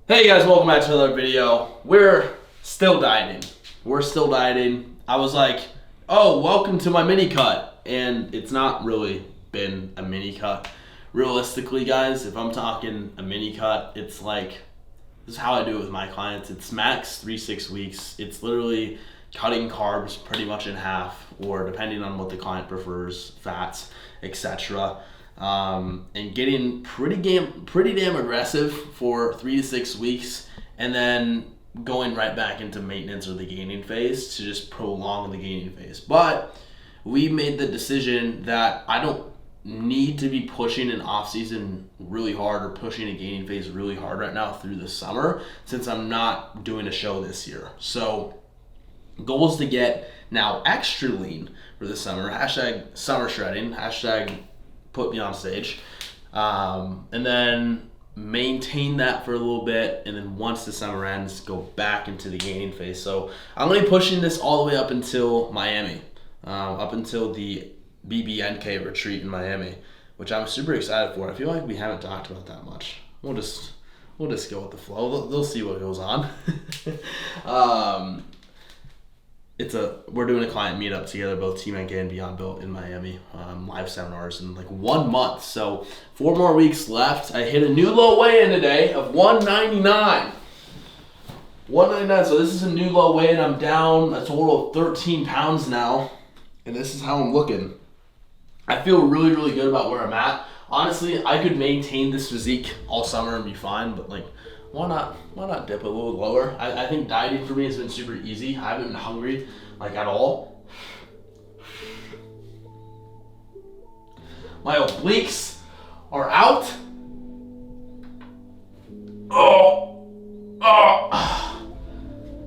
Hey guys, welcome back to another video. We're still dieting. I was like, oh, welcome to my mini cut. And it's not really been a mini cut. Realistically, guys, if I'm talking a mini cut, it's like, this is how I do it with my clients. It's max 3-6 weeks. It's literally cutting carbs pretty much in half, or depending on what the client prefers, fats, etc. And getting pretty damn aggressive for 3 to 6 weeks, and then going right back into maintenance or the gaining phase to just prolong the gaining phase. But we made the decision that I don't need to be pushing an off season really hard or pushing a gaining phase really hard right now through the summer, since I'm not doing a show this year. So goal is to get now extra lean for the summer. Hashtag summer shredding. Hashtag put me on stage. And then maintain that for a little bit, and then once the summer ends, go back into the gaining phase. So I'm going to be pushing this all the way up until Miami, up until the BBNK retreat in Miami, which I'm super excited for. I feel like we haven't talked about that much. We'll just go with the flow. They'll see what goes on. We're doing a client meetup together, both Team NK and Beyond Built in Miami, live seminars in like 1 month. So 4 more weeks left. I hit a new low weigh-in today of 199. 199, so this is a new low weigh-in. I'm down a total of 13 pounds now, and this is how I'm looking. I feel really, really good about where I'm at. Honestly, I could maintain this physique all summer and be fine, but like, why not dip a little lower? I think dieting for me has been super easy. I haven't been hungry like at all. My obliques are out. Oh.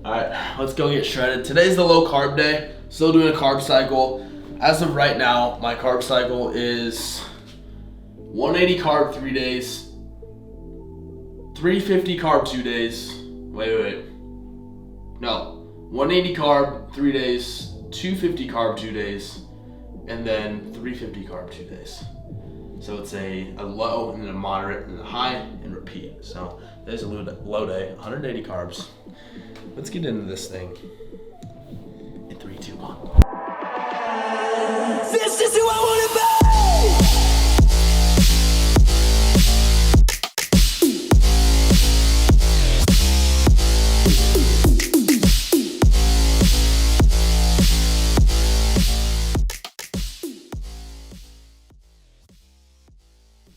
Alright, let's go get shredded. Today's the low carb day. Still doing a carb cycle. As of right now, my carb cycle is 180 carb 3 days, 350 carb 2 days. Wait. No. 180 carb 3 days, 250 carb 2 days, and then 350 carb 2 days. So it's a low and then a moderate and a high and repeat. So there's a low day, 180 carbs. Let's get into this thing in 3, 2, 1. This is who I want to be!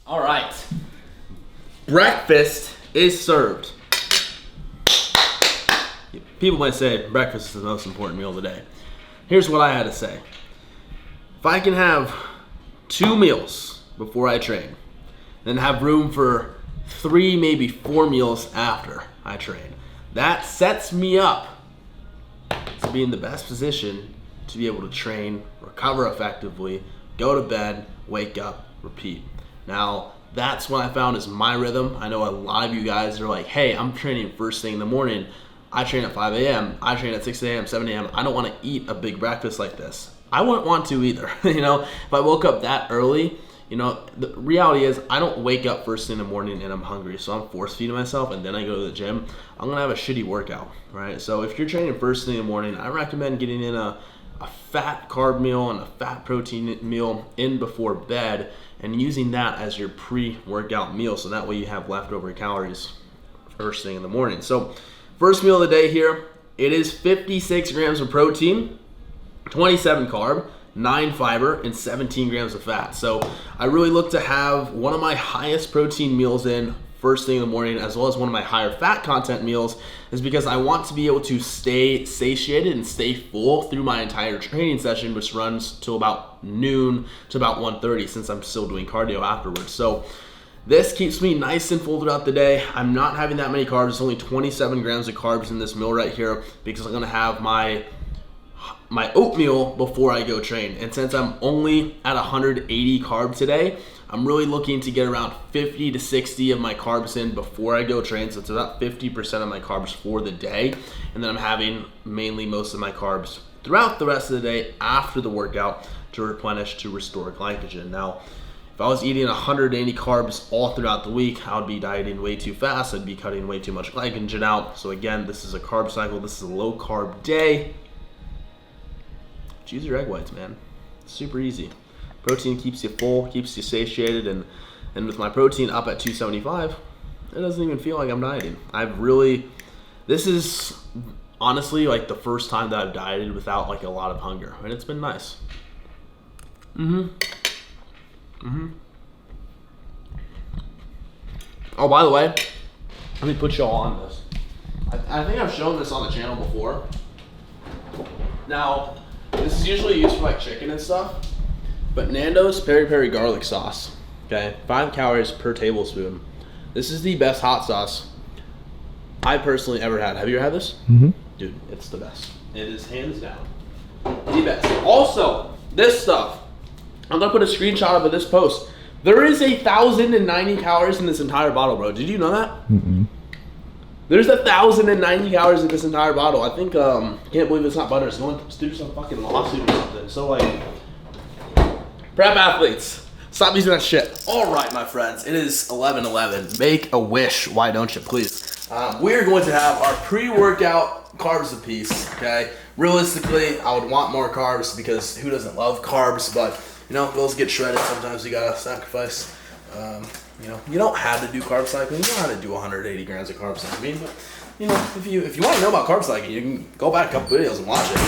All right, breakfast is served. People might say breakfast is the most important meal of the day. Here's what I had to say. If I can have 2 meals before I train, then have room for 3, maybe 4 meals after I train, that sets me up to be in the best position to be able to train, recover effectively, go to bed, wake up, repeat. Now, that's what I found is my rhythm. I know a lot of you guys are like, hey, I'm training first thing in the morning. I train at 5 a.m. I train at 6 a.m., 7 a.m. I don't want to eat a big breakfast like this. I wouldn't want to either. If I woke up that early, the reality is I don't wake up first thing in the morning and I'm hungry. So I'm force feeding myself and then I go to the gym. I'm going to have a shitty workout, right? So if you're training first thing in the morning, I recommend getting in a fat carb meal and a fat protein meal in before bed and using that as your pre-workout meal, so that way you have leftover calories first thing in the morning. So first meal of the day here, it is 56 grams of protein, 27 carb, 9 fiber, and 17 grams of fat. So I really look to have one of my highest protein meals in first thing in the morning, as well as one of my higher fat content meals, is because I want to be able to stay satiated and stay full through my entire training session, which runs till about noon to about 1:30, since I'm still doing cardio afterwards. So this keeps me nice and full throughout the day. I'm not having that many carbs. It's only 27 grams of carbs in this meal right here, because I'm gonna have my oatmeal before I go train. And since I'm only at 180 carb today, I'm really looking to get around 50 to 60 of my carbs in before I go train. So it's about 50% of my carbs for the day. And then I'm having mainly most of my carbs throughout the rest of the day after the workout to replenish, to restore glycogen. Now, If I was eating 180 carbs all throughout the week, I would be dieting way too fast. I'd be cutting way too much glycogen out. So again, this is a carb cycle. This is a low carb day. Choose your egg whites, man. It's super easy. Protein keeps you full, keeps you satiated, and with my protein up at 275, it doesn't even feel like I'm dieting. This is honestly like the first time that I've dieted without like a lot of hunger, and it's been nice. Oh, by the way, let me put y'all on this. I think I've shown this on the channel before. Now, this is usually used for like chicken and stuff, but Nando's peri peri garlic sauce, okay, 5 calories per tablespoon. This is the best hot sauce I personally ever had. Have you ever had this? Dude, it's the best. It is hands down the best. Also, this stuff, I'm gonna put a screenshot of this post. There is 1,090 calories in this entire bottle, bro. Did you know that? There's 1,090 calories in this entire bottle. I think, can't believe it's not butter. It's going through some fucking lawsuit or something. So like, prep athletes, stop using that shit. All right, my friends, it is 11:11. Make a wish, why don't you, please? We're going to have our pre-workout carbs apiece, okay? Realistically, I would want more carbs because who doesn't love carbs? But, you know, those get shredded. Sometimes you gotta sacrifice. You know, you don't have to do carb cycling. You don't have to do 180 grams of carb cycling. But, you know, if you want to know about carb cycling, you can go back a couple videos and watch it.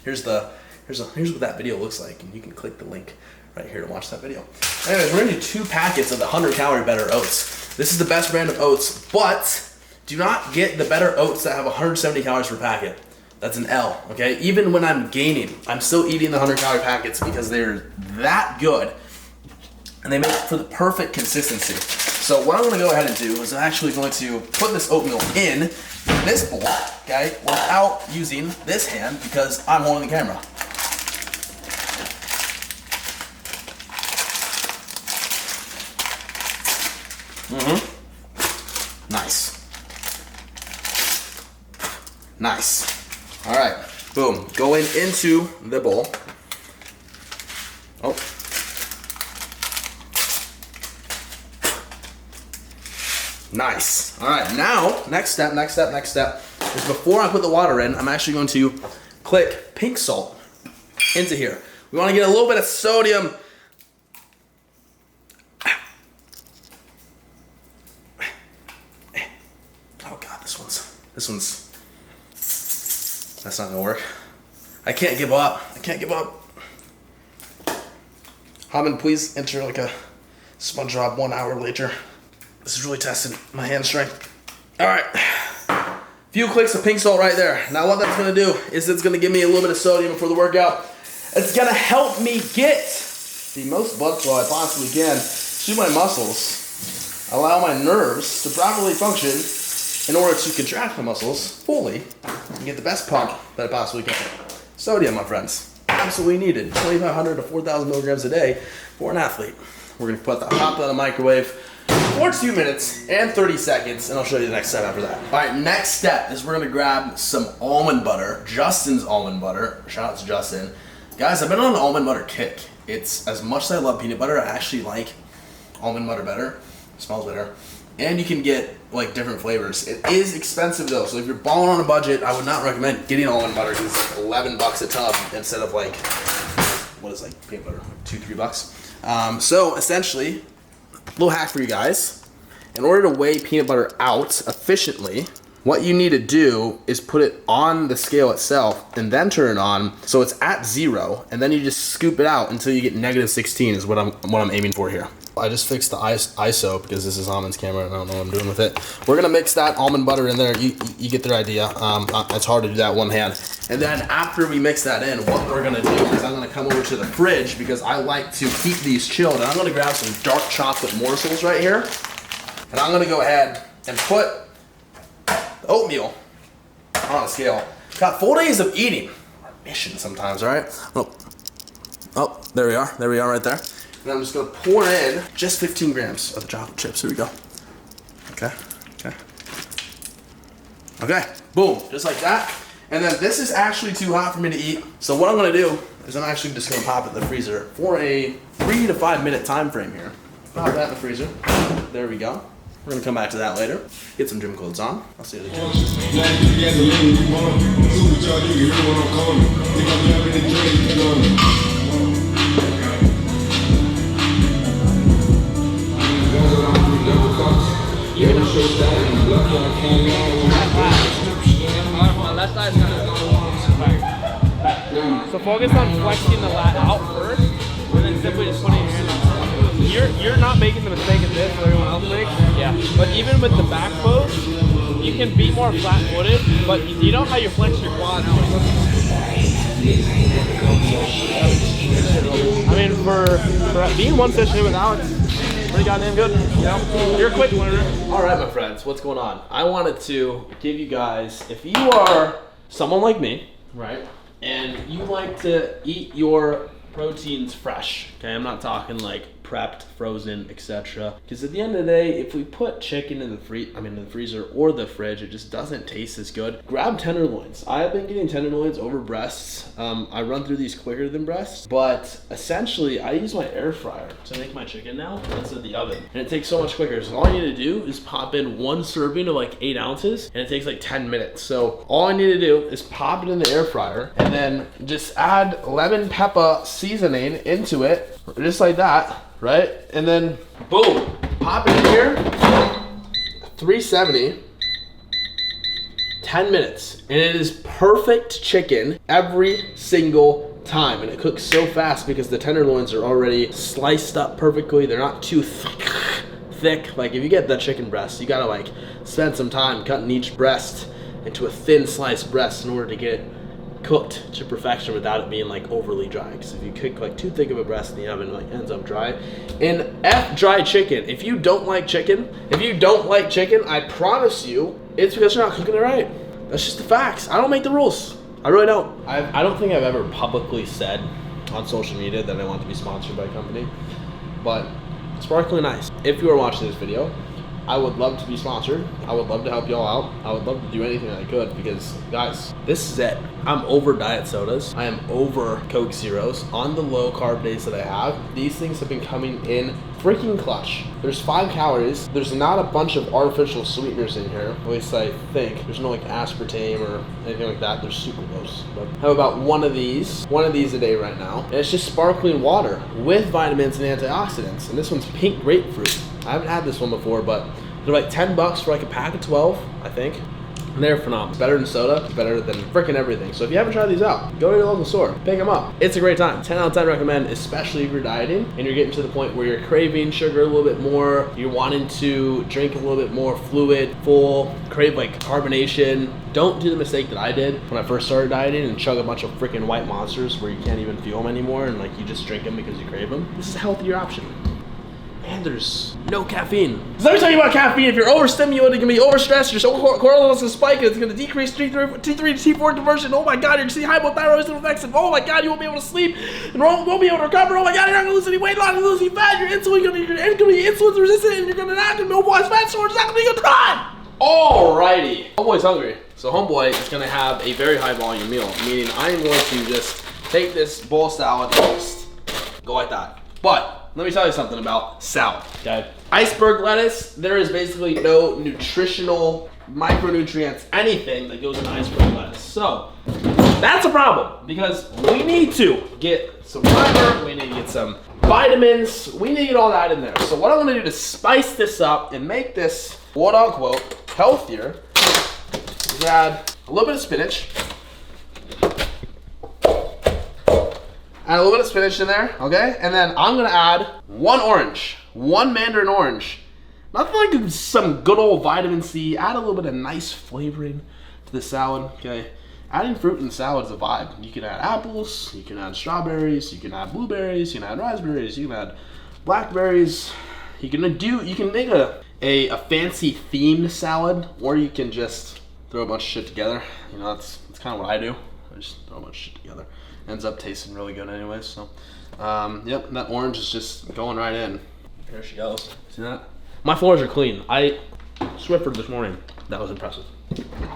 Here's what that video looks like, and you can click the link right here to watch that video. Anyways, we're gonna do 2 packets of the 100-calorie Better Oats. This is the best brand of oats, but do not get the Better Oats that have 170 calories per packet. That's an L, okay? Even when I'm gaining, I'm still eating the 100-calorie packets because they're that good, and they make it for the perfect consistency. So what I'm gonna go ahead and do is I'm actually going to put this oatmeal in this bowl, okay, without using this hand because I'm holding the camera. Nice. Nice. All right, boom, going into the bowl. Oh. Nice. All right, now, next step is before I put the water in, I'm actually going to click pink salt into here. We want to get a little bit of sodium. Oh God, this one's, that's not gonna work. I can't give up. Haman, please enter like a SpongeBob 1 hour later. This is really testing my hand strength. All right, few clicks of pink salt right there. Now what that's gonna do is it's gonna give me a little bit of sodium before the workout. It's gonna help me get the most blood flow I possibly can to my muscles, allow my nerves to properly function in order to contract my muscles fully and get the best pump that I possibly can. Sodium, my friends, absolutely needed. 2,500 to 4,000 milligrams a day for an athlete. We're gonna put the hot in the microwave for 2 minutes and 30 seconds, and I'll show you the next step after that. All right, next step is we're gonna grab some almond butter, Justin's almond butter. Shout out to Justin. Guys, I've been on an almond butter kick. It's, as much as I love peanut butter, I actually like almond butter better. It smells better. And you can get like different flavors. It is expensive though, so if you're balling on a budget, I would not recommend getting almond butter because it's like 11 bucks a tub instead of like, what is like peanut butter, like $2-3. So essentially, little hack for you guys. In order to weigh peanut butter out efficiently, what you need to do is put it on the scale itself and then turn it on so it's at 0, and then you just scoop it out until you get -16 is what I'm aiming for here. I just fixed the ISO because this is Almond's camera and I don't know what I'm doing with it. We're gonna mix that almond butter in there. You get the idea. It's hard to do that one hand. And then after we mix that in, what we're gonna do is I'm gonna come over to the fridge because I like to keep these chilled. And I'm gonna grab some dark chocolate morsels right here. And I'm gonna go ahead and put the oatmeal on a scale. Got 4 days of eating. Our mission sometimes, all right? Oh, there we are. There we are right there. And I'm just gonna pour in just 15 grams of the chocolate chips. Here we go. Okay. Okay, boom, just like that. And then this is actually too hot for me to eat. So what I'm gonna do is I'm actually just gonna pop it in the freezer for a 3 to 5 minute time frame here. Pop that in the freezer. There we go. We're gonna come back to that later. Get some gym clothes on. I'll see you at the gym. So focus on flexing the lat out first, and then simply just putting your hand on top. You're not making the mistake of this that everyone else makes. Yeah. But even with the back pose, you can be more flat-footed, but you know how you flex your quads. I mean, for being one session in with Alex, pretty goddamn good. You know, you're a quick learner. All right, my friends, what's going on? I wanted to give you guys, if you are someone like me, right, and you like to eat your proteins fresh, okay, I'm not talking like prepped, frozen, etc. Because at the end of the day, if we put chicken in the freezer or the fridge, it just doesn't taste as good. Grab tenderloins. I have been getting tenderloins over breasts. I run through these quicker than breasts, but essentially I use my air fryer to make my chicken now instead of the oven, and it takes so much quicker. So all I need to do is pop in 1 serving of like 8 ounces, and it takes like 10 minutes. So all I need to do is pop it in the air fryer, and then just add lemon pepper seasoning into it, just like that. Right? And then, boom, pop it in here, 370, 10 minutes. And it is perfect chicken every single time. And it cooks so fast because the tenderloins are already sliced up perfectly. They're not too thick. Like if you get the chicken breast, you gotta like spend some time cutting each breast into a thin sliced breast in order to get it cooked to perfection without it being like overly dry. Because if you cook like too thick of a breast in the oven, it like ends up dry. And F dry chicken. If you don't like chicken, I promise you, it's because you're not cooking it right. That's just the facts. I don't make the rules. I really don't. I don't think I've ever publicly said on social media that I want to be sponsored by a company, but Sparkling Ice, if you are watching this video, I would love to be sponsored. I would love to help y'all out. I would love to do anything that I could because, guys, this is it. I'm over diet sodas. I am over Coke Zeros. On the low carb days that I have, these things have been coming in freaking clutch. There's 5 calories. There's not a bunch of artificial sweeteners in here. At least I think. There's no like aspartame or anything like that. They're sucralose. But I have about one of these a day right now. And it's just sparkling water with vitamins and antioxidants. And this one's pink grapefruit. I haven't had this one before, but they're like $10 for like a pack of 12, I think. And they're phenomenal. Better than soda, better than freaking everything. So if you haven't tried these out, go to your local store, pick them up. It's a great time. 10 out of 10 recommend, especially if you're dieting and you're getting to the point where you're craving sugar a little bit more, you're wanting to drink a little bit more fluid, full, crave like carbonation. Don't do the mistake that I did when I first started dieting and chug a bunch of freaking white monsters where you can't even feel them anymore and like you just drink them because you crave them. This is a healthier option. And there's no caffeine. So let me tell you about caffeine. If you're overstimulated, you're gonna be overstressed, your cortisol is gonna spike, and it's gonna decrease T3 to T4 conversion. Oh my God, you're gonna see hypothyroidism effects, and oh my God, you won't be able to sleep, and won't be able to recover. Oh my God, you're not gonna lose any weight, not gonna lose any fat. Your insulin gonna be insulin resistant, and you're gonna not gonna mobilize fat storage. It's not gonna be a good time. Alrighty, homeboy's hungry, so homeboy is gonna have a very high volume meal, meaning I am going to just take this bowl of salad and just go like that. But let me tell you something about salad, okay? Iceberg lettuce, there is basically no nutritional micronutrients, anything that goes in iceberg lettuce. So that's a problem because we need to get some fiber, we need to get some vitamins, we need to get all that in there. So what I'm gonna do to spice this up and make this quote unquote healthier is add a little bit of spinach. Add a little bit of spinach in there, okay? And then I'm gonna add one mandarin orange. Nothing like some good old vitamin C. Add a little bit of nice flavoring to the salad, okay? Adding fruit in salad is a vibe. You can add apples, you can add strawberries, you can add blueberries, you can add raspberries, you can add blackberries. You can make a fancy themed salad, or you can just throw a bunch of shit together. You know, that's kind of what I do. I just throw a bunch of shit together. Ends up tasting really good anyways, so. Yep, that orange is just going right in. There she goes. See that? My floors are clean. I Swiffered this morning. That was impressive.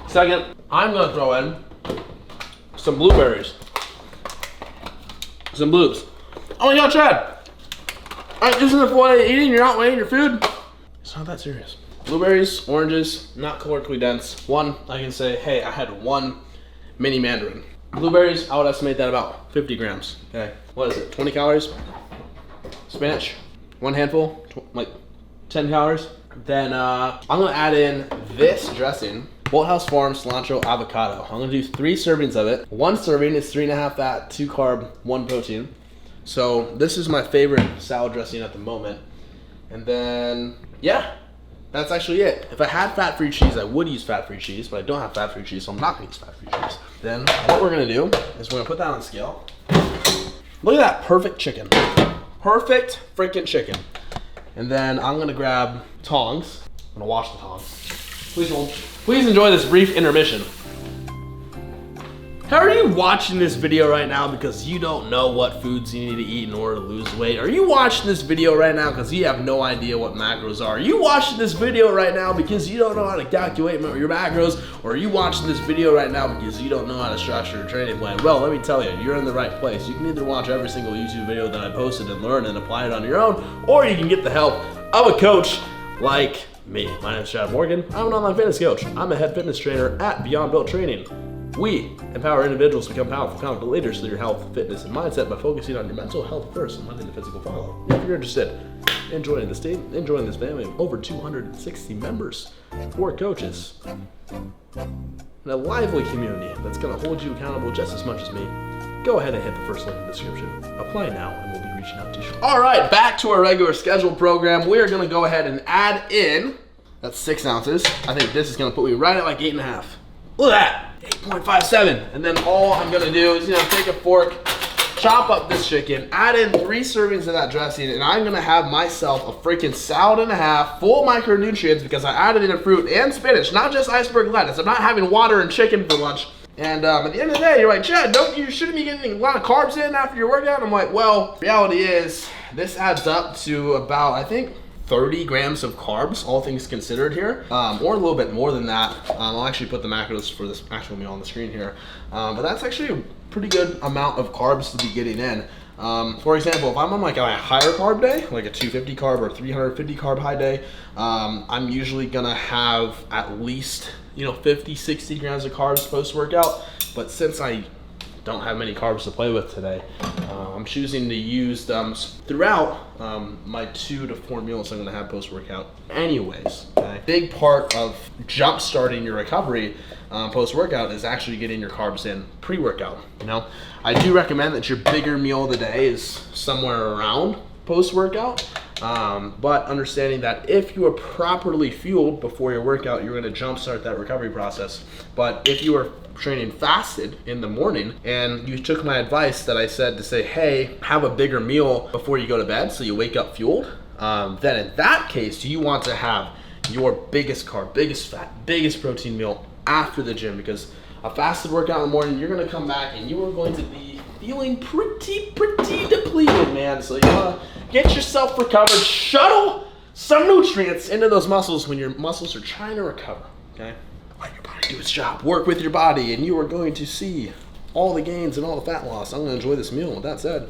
Second, I'm gonna throw in some blueberries. Some blues. Oh my God, Chad! Alright, this is the way eating, you're not weighing your food. It's not that serious. Blueberries, oranges, not calorically dense. One, I can say, hey, I had one mini mandarin. Blueberries, I would estimate that about 50 grams. Okay, what is it, 20 calories? Spinach, one handful, like 10 calories. Then I'm gonna add in this dressing, Bolthouse Farm cilantro avocado. I'm gonna do 3 servings of it. 1 serving is 3.5 fat, 2 carb, 1 protein. So this is my favorite salad dressing at the moment. And then, yeah, that's actually it. If I had fat-free cheese, I would use fat-free cheese, but I don't have fat-free cheese, so I'm not gonna use fat-free cheese. Then what we're gonna do is we're gonna put that on scale. Look at that perfect chicken. Perfect freaking chicken. And then I'm gonna grab tongs. I'm gonna wash the tongs. Please hold. Please enjoy this brief intermission. How are you watching this video right now because you don't know what foods you need to eat in order to lose weight? Are you watching this video right now because you have no idea what macros are? Are you watching this video right now because you don't know how to calculate your macros? Or are you watching this video right now because you don't know how to structure a training plan? Well, let me tell you, you're in the right place. You can either watch every single YouTube video that I posted and learn and apply it on your own, or you can get the help of a coach like me. My name is Chad Morgan. I'm an online fitness coach. I'm a head fitness trainer at Beyond Built Training. We empower individuals to become powerful, confident leaders through your health, fitness, and mindset by focusing on your mental health first and letting the physical follow. If you're interested in joining this team, in joining this family of over 260 members, 4 coaches, and a lively community that's going to hold you accountable just as much as me, go ahead and hit the first link in the description. Apply now, and we'll be reaching out to you. All right, back to our regular scheduled program. We are going to go ahead and add in, that's 6 ounces. I think this is going to put me right at like 8.5. Look at that. 8.57, and then all I'm gonna do is take a fork, chop up this chicken, add in 3 servings of that dressing, and I'm gonna have myself a freaking salad and a half full of micronutrients because I added in fruit and spinach, not just iceberg lettuce. I'm not having water and chicken for lunch. And at the end of the day, you're like, Chad, you shouldn't be getting a lot of carbs in after your workout. I'm like, well, reality is this adds up to about, I think, 30 grams of carbs, all things considered here, or a little bit more than that. I'll actually put the macros for this actual meal on the screen here. But that's actually a pretty good amount of carbs to be getting in. For example, if I'm on like a higher carb day, like a 250 carb or 350 carb high day, I'm usually gonna have at least 50, 60 grams of carbs post-workout. But since I don't have many carbs to play with today, I'm choosing to use them throughout my 2 to 4 meals I'm gonna have post-workout anyways. Okay? Big part of jump starting your recovery post-workout is actually getting your carbs in pre-workout. I do recommend that your bigger meal of the day is somewhere around post-workout, but understanding that if you are properly fueled before your workout, you're gonna jumpstart that recovery process. But if you are training fasted in the morning and you took my advice that I said to say, hey, have a bigger meal before you go to bed so you wake up fueled, then in that case, you want to have your biggest carb, biggest fat, biggest protein meal after the gym, because a fasted workout in the morning, you're gonna come back and you are going to be feeling pretty depleted, man. So you wanna get yourself recovered, shuttle some nutrients into those muscles when your muscles are trying to recover, okay? Let your body do its job. Work with your body, and you are going to see all the gains and all the fat loss. I'm going to enjoy this meal. With that said,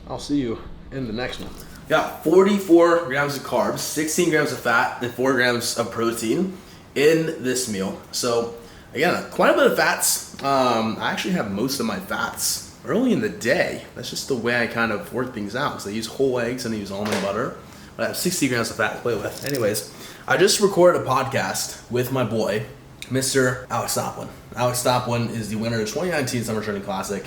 I'll see you in the next one. Got 44 grams of carbs, 16 grams of fat, and 4 grams of protein in this meal. So, again, quite a bit of fats. I actually have most of my fats early in the day. That's just the way I kind of work things out. So I use whole eggs and I use almond butter. But I have 60 grams of fat to play with. Anyways, I just recorded a podcast with my boy, Mr. Alex Stoplin. Alex Stoplin is the winner of the 2019 Summer Training Classic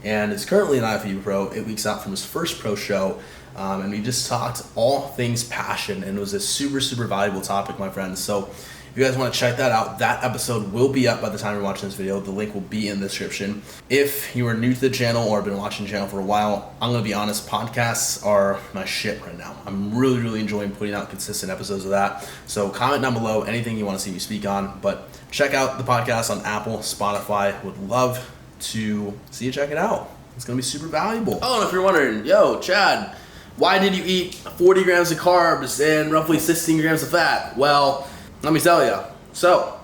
and is currently an IFBB pro 8 weeks out from his first pro show. And we just talked all things passion, and it was a super valuable topic, my friends. So if you guys want to check that out, that episode will be up by the time you're watching this video. The link will be in the description. If you are new to the channel or have been watching the channel for a while, I'm going to be honest, podcasts are my shit right now. I'm really enjoying putting out consistent episodes of that. So comment down below anything you want to see me speak on. But check out the podcast on Apple, Spotify. Would love to see you check it out. It's going to be super valuable. Oh, and if you're wondering, yo, Chad, why did you eat 40 grams of carbs and roughly 16 grams of fat? Well, let me tell you. So,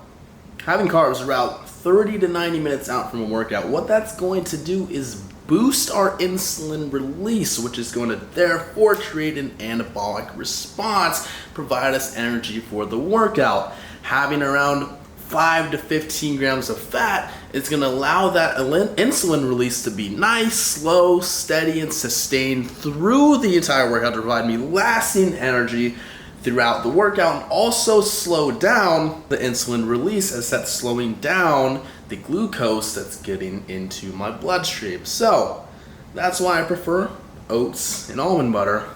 having carbs around 30 to 90 minutes out from a workout, what that's going to do is boost our insulin release, which is going to therefore create an anabolic response, provide us energy for the workout. Having around 5 to 15 grams of fat is going to allow that insulin release to be nice, slow, steady, and sustained through the entire workout to provide me lasting energy throughout the workout, and also slow down the insulin release as that's slowing down the glucose that's getting into my bloodstream. So that's why I prefer oats and almond butter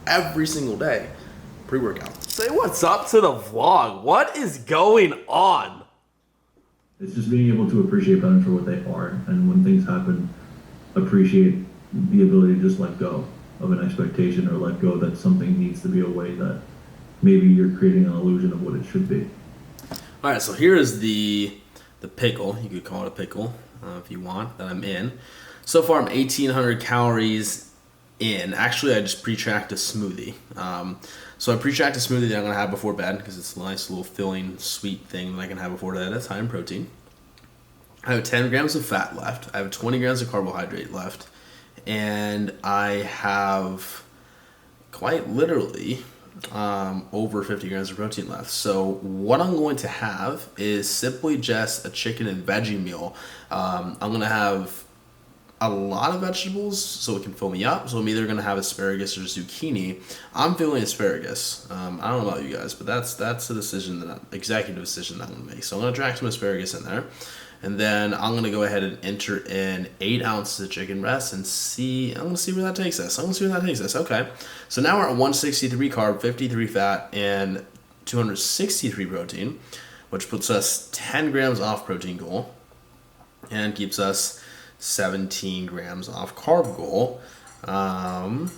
every single day pre-workout. Say what's up to the vlog. What is going on? It's just being able to appreciate them for what they are, and when things happen, appreciate the ability to just let go of an expectation, or let go that something needs to be a way that maybe you're creating an illusion of what it should be. All right, so here is the pickle. You could call it a pickle if you want, that I'm in. So far, I'm 1,800 calories in. Actually, I just pre-tracked a smoothie. So I pre-tracked a smoothie that I'm going to have before bed because it's a nice little filling, sweet thing that I can have before bed. That's high in protein. I have 10 grams of fat left. I have 20 grams of carbohydrate left. And I have quite literally over 50 grams of protein left. So what I'm going to have is simply just a chicken and veggie meal. I'm going to have a lot of vegetables so it can fill me up. So I'm either going to have asparagus or zucchini. I'm feeling asparagus. I don't know about you guys, but that's a decision, executive decision that I'm going to make. So I'm going to drag some asparagus in there. And then I'm going to go ahead and enter in 8 ounces of chicken breast and I'm going to see where that takes us. Okay. So now we're at 163 carb, 53 fat, and 263 protein, which puts us 10 grams off protein goal and keeps us 17 grams off carb goal. And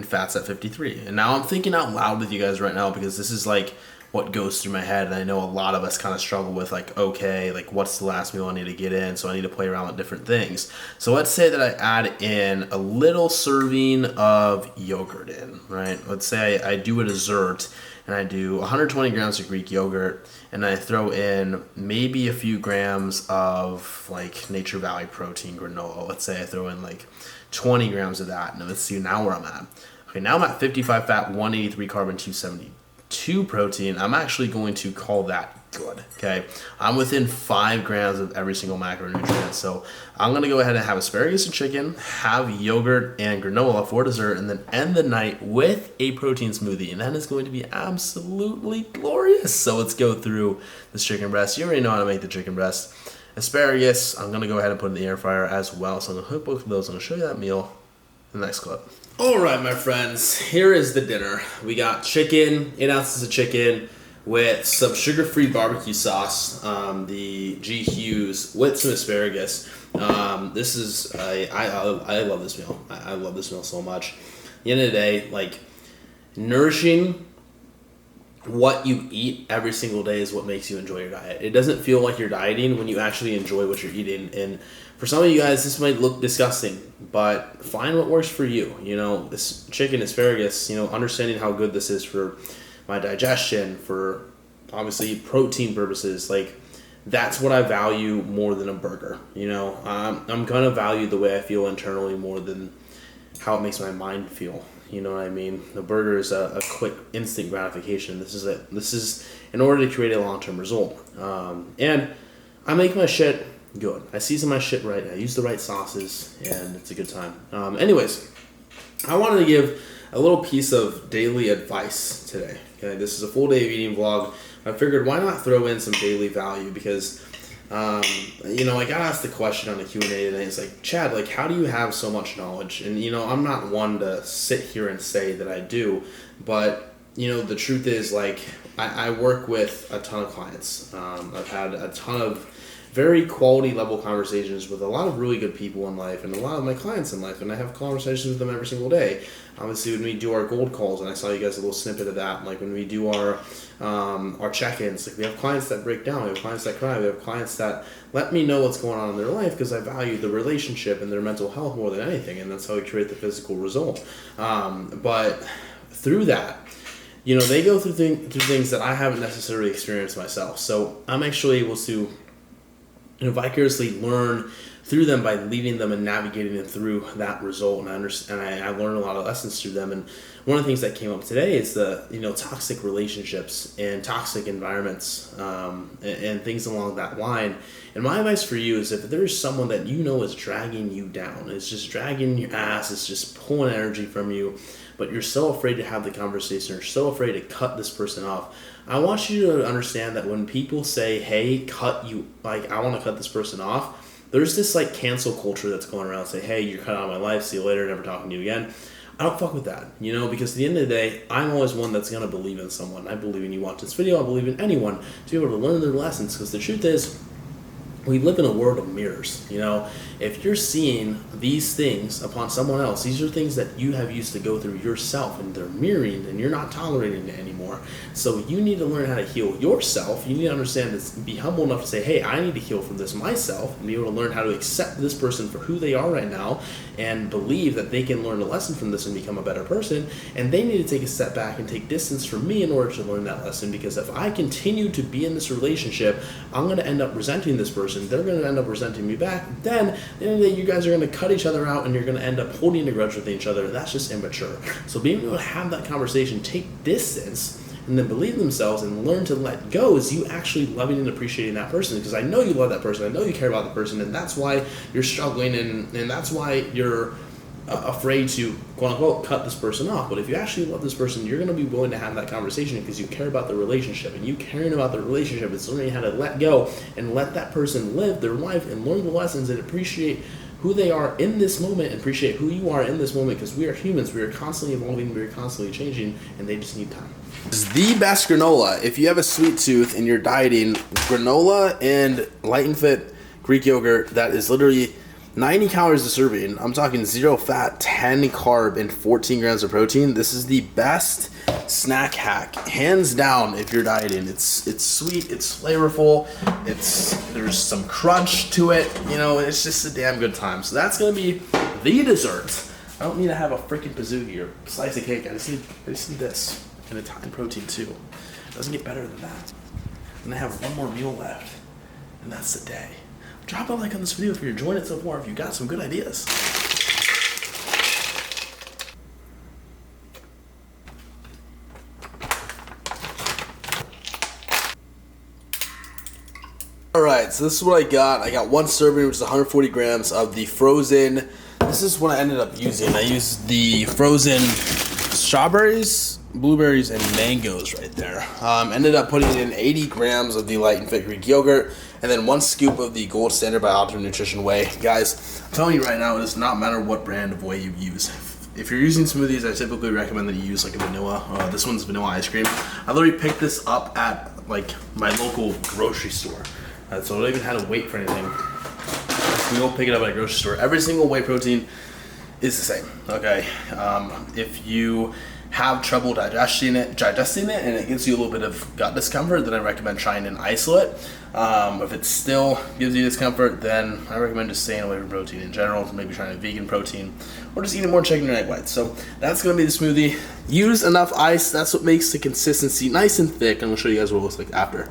fat's at 53. And now I'm thinking out loud with you guys right now because this is like what goes through my head, and I know a lot of us kind of struggle with like, okay, like what's the last meal I need to get in, so I need to play around with different things. So let's say that I add in a little serving of yogurt in, right? Let's say I do a dessert and I do 120 grams of Greek yogurt and I throw in maybe a few grams of like Nature Valley protein granola. Let's say I throw in like 20 grams of that. Now let's see now where I'm at. Okay, now I'm at 55 fat, 183 carb, and 272 protein. I'm actually going to call that good. Okay, I'm within 5 grams of every single macronutrient. So I'm going to go ahead and have asparagus and chicken, have yogurt and granola for dessert, and then end the night with a protein smoothie. And that is going to be absolutely glorious. So let's go through this chicken breast. You already know how to make the chicken breast. Asparagus, I'm going to go ahead and put in the air fryer as well. So I'm going to hook both of those. I'm going to show you that meal in the next clip. All right, my friends, here is the dinner. We got chicken, 8 ounces of chicken with some sugar-free barbecue sauce, the G. Hughes, with some asparagus. This is, I love this meal. I love this meal so much. At the end of the day, like, nourishing what you eat every single day is what makes you enjoy your diet. It doesn't feel like you're dieting when you actually enjoy what you're eating. And for some of you guys, this might look disgusting, but find what works for you. You know, this chicken, asparagus, you know, understanding how good this is for my digestion, for obviously protein purposes, like that's what I value more than a burger. You know, I'm going to value the way I feel internally more than how it makes my mind feel. You know what I mean? The burger is a quick, instant gratification. This is in order to create a long-term result. And I make my shit good. I season my shit right. I use the right sauces, and it's a good time. Anyways, I wanted to give a little piece of daily advice today. Okay, this is a full day of eating vlog. I figured why not throw in some daily value because, you know, I got asked the question on the Q&A today. It's like, Chad, like, how do you have so much knowledge? And, you know, I'm not one to sit here and say that I do, but, you know, the truth is, like, I work with a ton of clients. I've had a ton of very quality level conversations with a lot of really good people in life and a lot of my clients in life, and I have conversations with them every single day. Obviously, when we do our gold calls, and I saw you guys a little snippet of that, like when we do our check-ins, like we have clients that break down, we have clients that cry, we have clients that let me know what's going on in their life because I value the relationship and their mental health more than anything, and that's how we create the physical result. But through that, you know, they go through things that I haven't necessarily experienced myself, so I'm actually able to vicariously learn through them by leading them and navigating them through that result. And I learned a lot of lessons through them. And one of the things that came up today is the toxic relationships and toxic environments and things along that line. And my advice for you is, if there's someone that is dragging you down, it's just dragging your ass, it's just pulling energy from you, but you're so afraid to have the conversation, you're so afraid to cut this person off, I want you to understand that when people say, hey, I want to cut this person off, there's this like cancel culture that's going around saying, hey, you're cut out of my life, see you later, never talking to you again. I don't fuck with that, because at the end of the day, I'm always one that's going to believe in someone. I believe in you watch this video, I believe in anyone to be able to learn their lessons, because the truth is, we live in a world of mirrors. If you're seeing these things upon someone else, these are things that you have used to go through yourself, and they're mirroring, and you're not tolerating it anymore. So you need to learn how to heal yourself. You need to understand this, be humble enough to say, hey, I need to heal from this myself, and be able to learn how to accept this person for who they are right now, and believe that they can learn a lesson from this and become a better person. And they need to take a step back and take distance from me in order to learn that lesson, because if I continue to be in this relationship, I'm going to end up resenting this person. They're going to end up resenting me back. Then at the end of the day, you guys are going to cut each other out, and you're going to end up holding a grudge with each other. That's just immature. So being able to have that conversation, take distance, and then believe themselves and learn to let go, is you actually loving and appreciating that person. Because I know you love that person, I know you care about the person, and that's why you're struggling, and that's why you're afraid to, quote unquote, cut this person off. But if you actually love this person, you're going to be willing to have that conversation, because you care about the relationship. And you caring about the relationship is learning how to let go and let that person live their life and learn the lessons and appreciate who they are in this moment, and appreciate who you are in this moment, because we are humans. We are constantly evolving, we are constantly changing, and they just need time. This is the best granola. If you have a sweet tooth and you're dieting, granola and Light and Fit Greek yogurt, that is literally 90 calories a serving. I'm talking 0 fat, 10 carb, and 14 grams of protein. This is the best snack hack, hands down, if you're dieting. It's sweet, it's flavorful, there's some crunch to it, it's just a damn good time. So that's gonna be the dessert. I don't need to have a freaking pizookie or slice of cake. I just need this, and a ton of protein too. It doesn't get better than that. And I have one more meal left, and that's the day. Drop a like on this video if you're enjoying it so far, if you got some good ideas. Alright, so this is what I got. I got one serving, which is 140 grams of the frozen. This is what I ended up using. I used the frozen strawberries, blueberries, and mangoes right there. Ended up putting in 80 grams of the Light and Fit Greek yogurt, and then 1 scoop of the Gold Standard by Optimum Nutrition whey. Guys, I'm telling you right now, it does not matter what brand of whey you use. If you're using smoothies, I typically recommend that you use like a vanilla. This one's vanilla ice cream. I literally picked this up at like my local grocery store. So I don't even have to wait for anything. We will pick it up at a grocery store. Every single whey protein is the same, okay? If you have trouble digesting it and it gives you a little bit of gut discomfort, then I recommend trying an isolate. If it still gives you discomfort, then I recommend just staying away from protein in general, maybe trying a vegan protein, or just eating more chicken and egg whites. So that's gonna be the smoothie. Use enough ice, that's what makes the consistency nice and thick, and I'll show you guys what it looks like after.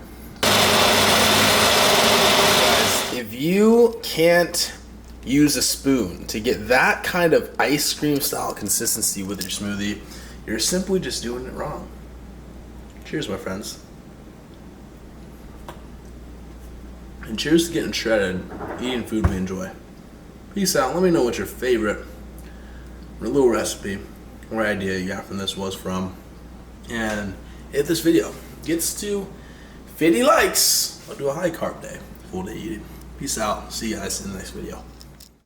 If you can't use a spoon to get that kind of ice cream style consistency with your smoothie, you're simply just doing it wrong. Cheers, my friends. And cheers to getting shredded, eating food we enjoy. Peace out. Let me know what your favorite little recipe or idea you got from this was from. And if this video gets to 50 likes, I'll do a high carb day, full day eating. Peace out. See you guys in the next video.